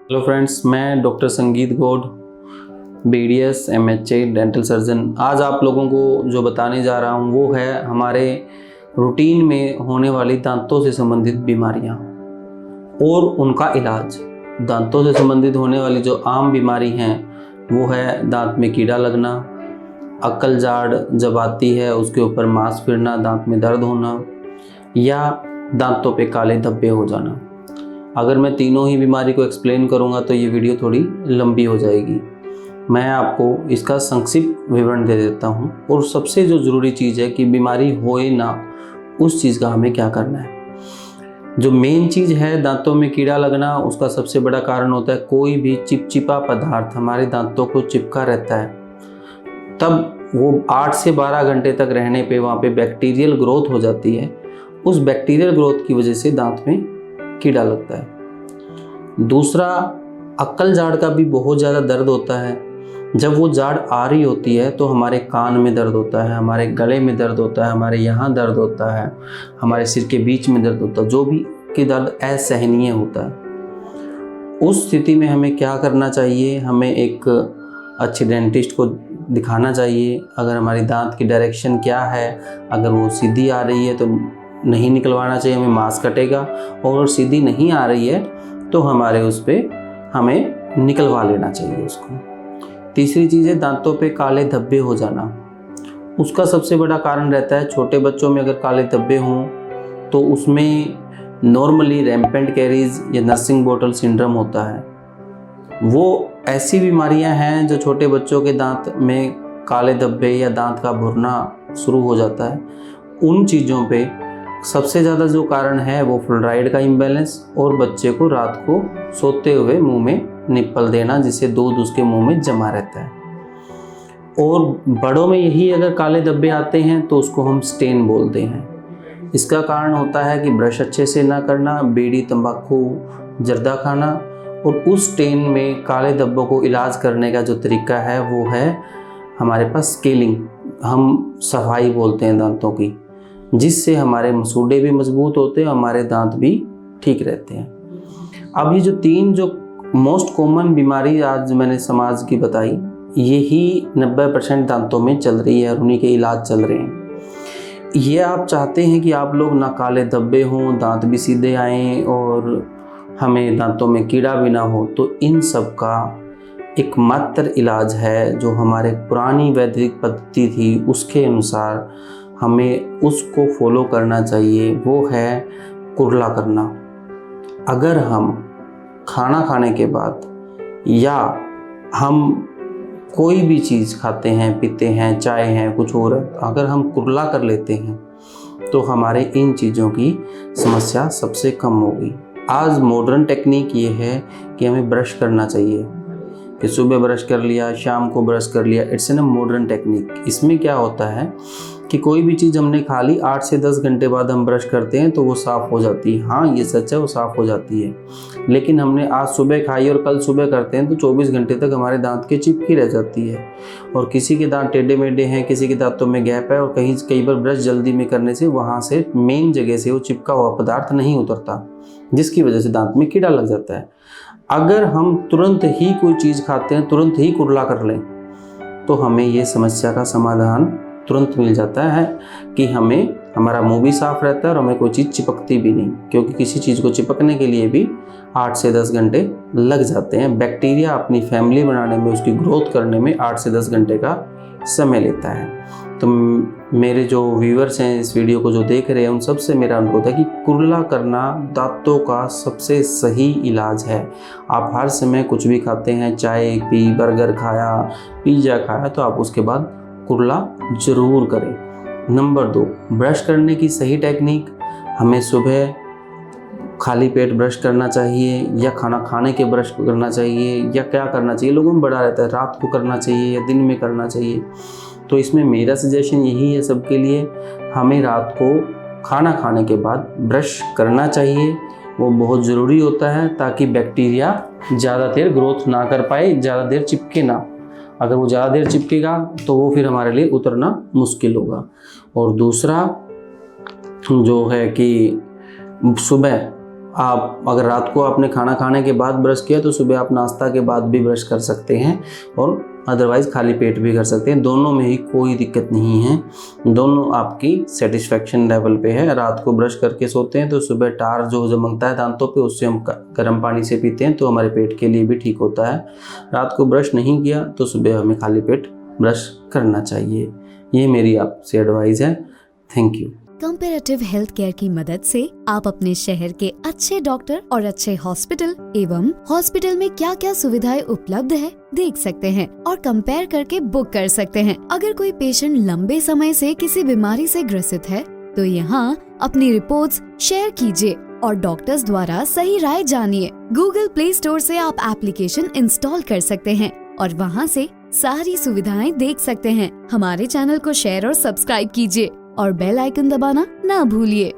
Hello friends, मैं doctor Sangeet Gaur, BDS MHA dental surgeon. आज आप लोगों को जो बताने जा रहा हूँ वो है हमारे रूटीन में होने वाली दांतों से संबंधित बीमारियाँ और उनका इलाज। दांतों से संबंधित होने वाली जो आम बीमारी हैं वो है दांत में कीड़ा लगना, अक्कल जाड़ जब आती है उसके ऊपर मांस फिरना, दांत में दर्द होना या दांतों पे काले धब्बे हो जाना। अगर मैं तीनों ही बीमारी को एक्सप्लेन करूंगा तो ये वीडियो थोड़ी लंबी हो जाएगी। मैं आपको इसका संक्षिप्त विवरण दे देता हूँ और सबसे जो ज़रूरी चीज़ है कि बीमारी होए ना, उस चीज़ का हमें क्या करना है। जो मेन चीज़ है दांतों में कीड़ा लगना, उसका सबसे बड़ा कारण होता है कोई भी चिपचिपा पदार्थ हमारे दांतों को चिपका रहता है, तब वो 8 से 12 घंटे तक रहने पे वहाँ पे बैक्टीरियल ग्रोथ हो जाती है। उस बैक्टीरियल ग्रोथ की वजह से दांत में कीड़ा लगता है। दूसरा, अक्कल जाड़ का भी बहुत ज़्यादा दर्द होता है। जब वो जाड़ आ रही होती है तो हमारे कान में दर्द होता है, हमारे गले में दर्द होता है, हमारे यहाँ दर्द होता है, हमारे सिर के बीच में दर्द होता है, जो भी कि दर्द असहनीय होता है। उस स्थिति में हमें क्या करना चाहिए? हमें एक अच्छे डेंटिस्ट को दिखाना चाहिए। अगर हमारी दांत की डायरेक्शन क्या है, अगर वो सीधी आ रही है तो नहीं निकलवाना चाहिए, हमें मांस कटेगा, और सीधी नहीं आ रही है तो हमें निकलवा लेना चाहिए उसको। तीसरी चीज़ है दांतों पे काले धब्बे हो जाना। उसका सबसे बड़ा कारण रहता है छोटे बच्चों में अगर काले धब्बे हों तो उसमें नॉर्मली रैम्पेंट कैरीज या नर्सिंग बॉटल सिंड्रोम होता है। वो ऐसी बीमारियां हैं जो छोटे बच्चों के दांत में काले धब्बे या दांत का भुरना शुरू हो जाता है। उन चीज़ों पे सबसे ज़्यादा जो कारण है वो फ्लोराइड का इम्बैलेंस और बच्चे को रात को सोते हुए मुंह में निप्पल देना, जिससे दूध उसके मुंह में जमा रहता है। और बड़ों में यही अगर काले धब्बे आते हैं तो उसको हम स्टेन बोलते हैं। इसका कारण होता है कि ब्रश अच्छे से ना करना, बीड़ी तंबाकू जर्दा खाना, और उस स्टेन में काले धब्बों को इलाज करने का जो तरीका है वो है हमारे पास स्केलिंग, हम सफाई बोलते हैं दांतों की, जिससे हमारे मसूड़े भी मजबूत होते हैं, हमारे दांत भी ठीक रहते हैं। अब ये जो तीन जो मोस्ट कॉमन बीमारी आज मैंने समाज की बताई, यही 90% दांतों में चल रही है और उन्हीं के इलाज चल रहे हैं। ये आप चाहते हैं कि आप लोग ना काले धब्बे हों, दांत भी सीधे आएँ और हमें दांतों में कीड़ा भी ना हो, तो इन सब का एकमात्र इलाज है जो हमारे पुरानी वैदिक पद्धति थी उसके अनुसार हमें उसको फॉलो करना चाहिए, वो है कुरला करना। अगर हम खाना खाने के बाद या हम कोई भी चीज़ खाते हैं, पीते हैं, चाय है, कुछ और है, अगर हम कुरला कर लेते हैं तो हमारे इन चीज़ों की समस्या सबसे कम होगी। आज मॉडर्न टेक्निक ये है कि हमें ब्रश करना चाहिए, कि सुबह ब्रश कर लिया, शाम को ब्रश कर लिया। It's an modern technique. इसमें क्या होता है कि कोई भी चीज़ हमने खा ली, 8 से 10 घंटे बाद हम ब्रश करते हैं तो वो साफ़ हो जाती है। हाँ, ये सच है, वो साफ़ हो जाती है। लेकिन हमने आज सुबह खाई और कल सुबह करते हैं तो 24 घंटे तक हमारे दांत की चिपकी रह जाती है। और किसी के दांत टेढ़े मेढ़े हैं, किसी के दांतों में गैप है, और कई बार ब्रश जल्दी में करने से वहाँ से मेन जगह से वो चिपका हुआ पदार्थ नहीं उतरता, जिसकी वजह से दांत में कीड़ा लग जाता है। अगर हम तुरंत ही कोई चीज़ खाते हैं, तुरंत ही कुरला कर लें, तो हमें ये समस्या का समाधान तुरंत मिल जाता है कि हमारा मुंह भी साफ रहता है और हमें कोई चीज़ चिपकती भी नहीं, क्योंकि किसी चीज़ को चिपकने के लिए भी 8 से 10 घंटे लग जाते हैं। बैक्टीरिया अपनी फैमिली बनाने में, उसकी ग्रोथ करने में 8 से 10 घंटे का समय लेता है। तो मेरे जो व्यूअर्स हैं, इस वीडियो को जो देख रहे हैं, उन सबसे मेरा अनुरोध है कि कुरला करना दांतों का सबसे सही इलाज है। आप हर समय कुछ भी खाते हैं, चाय पी, बर्गर खाया, पिज़्ज़ा खाया, तो आप उसके बाद कुरला ज़रूर करें। नंबर 2, ब्रश करने की सही टेक्निक। हमें सुबह खाली पेट ब्रश करना चाहिए या खाना खाने के ब्रश करना चाहिए, या क्या करना चाहिए, लोगों में बड़ा रहता है, रात को करना चाहिए या दिन में करना चाहिए। तो इसमें मेरा सजेशन यही है सबके लिए, हमें रात को खाना खाने के बाद ब्रश करना चाहिए। वो बहुत ज़रूरी होता है ताकि बैक्टीरिया ज़्यादा देर ग्रोथ ना कर पाए, ज़्यादा देर चिपके ना। अगर वो ज़्यादा देर चिपकेगा तो वो फिर हमारे लिए उतरना मुश्किल होगा। और दूसरा जो है कि सुबह आप अगर रात को आपने खाना खाने के बाद ब्रश किया तो सुबह आप नाश्ता के बाद भी ब्रश कर सकते हैं और अदरवाइज़ खाली पेट भी कर सकते हैं। दोनों में ही कोई दिक्कत नहीं है, दोनों आपकी सेटिस्फेक्शन लेवल पे है। रात को ब्रश करके सोते हैं तो सुबह टार जो जमकता है दांतों पे उससे हम गर्म पानी से पीते हैं तो हमारे पेट के लिए भी ठीक होता है। रात को ब्रश नहीं किया तो सुबह हमें खाली पेट ब्रश करना चाहिए। ये मेरी आपसे एडवाइस है। Thank you. Comparative health care की मदद से आप अपने शहर के अच्छे डॉक्टर और अच्छे हॉस्पिटल एवं हॉस्पिटल में क्या क्या सुविधाएं उपलब्ध है देख सकते हैं और कंपेयर करके बुक कर सकते हैं। अगर कोई पेशेंट लंबे समय से किसी बीमारी से ग्रसित है तो यहाँ अपनी रिपोर्ट्स शेयर कीजिए और डॉक्टर्स द्वारा सही राय जानिए। गूगल प्ले स्टोर से आप एप्लीकेशन इंस्टॉल कर सकते हैं और वहाँ से सारी सुविधाएं देख सकते हैं। हमारे चैनल को शेयर और सब्सक्राइब कीजिए और बेल आइकन दबाना ना भूलिए।